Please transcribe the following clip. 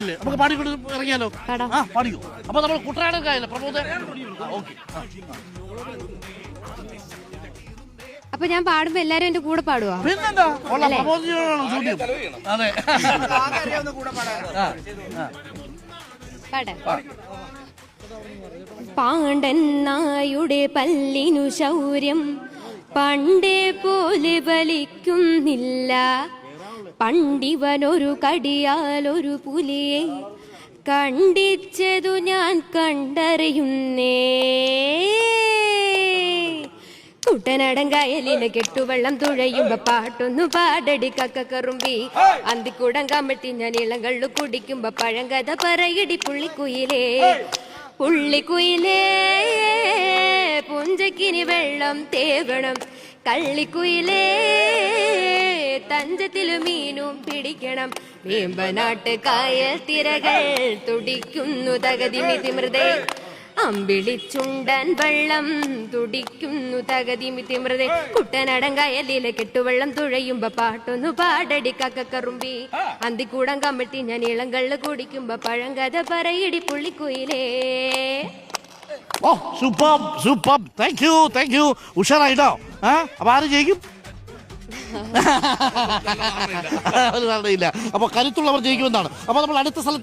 പാടില്ലേ? നമുക്ക് പാടിക്കൊണ്ട് ഇറങ്ങിയാലോ? ആ പാടിക്കോ. അപ്പൊ നമ്മൾ കുട്ടനാടൻ കായല്ലേ പ്രമോദ്? ഓക്കെ. അപ്പൊ ഞാൻ പാടുമ്പോ എല്ലാരും എന്റെ കൂടെ പാടുവോ? പിന്നെന്താ പ്രമോദിനോടാണ് ചോദ്യം. അതെ പാണ്ഡൻ നായുടെ പല്ലിനു ശൗര്യം പണ്ടേ പോലെ വലിക്കുന്നില്ല. പണ്ടിവനൊരു കടിയാലൊരു പുലിയെ കണ്ടിച്ചതു ഞാൻ കണ്ടറിയുന്നേ. കുട്ടനാടൻ കായലിലെ കെട്ടുവെള്ളം തുഴയുമ്പോ പാട്ടൊന്നു പാടടി കക്കറുമ്പി. അന്തിക്കൂടം കമഴ്ത്തി ഞാൻ ഇളങ്കള്ളു കുടിക്കുമ്പോ പഴങ്കഥ പറയടി പുള്ളിക്കുയിലേ. പുള്ളിക്കുയിലേ പുഞ്ചക്കിനി വെള്ളം തേവണം. കള്ളിക്കുയിലേ തഞ്ചത്തിലു മീനും പിടിക്കണം. വേമ്പനാട്ട് കായൽ തിരകൾ തുടിക്കുന്നു തകതിമിതി മൃദേ. അമ്പിളിച്ചുണ്ടൻ വെള്ളം തുടിക്കുന്നു തകതിമിതി മൃദേ. കുട്ടനാടൻ കായലിലെ കെട്ടുവെള്ളം തുഴയുമ്പോ പാട്ടൊന്നു പാടടി കക്കറുമ്പി. അന്തിക്കൂടം കമഴ്ത്തി ഞാൻ ഇളങ്കള്ള് കുടിക്കുമ്പോ പഴങ്കഥ പറയടി പുള്ളിക്കുയിലേ. ഓ സൂപ്പർ സൂപ്പർ. Thank you. ഉഷാറായിട്ടോ. അപ്പൊ ആര് ജയിക്കും? ഒരു ധാരണയില്ല. അപ്പൊ കരുത്തുള്ളവർ ജയിക്കുമെന്നാണ്. അപ്പൊ നമ്മൾ അടുത്ത സ്ഥലത്ത്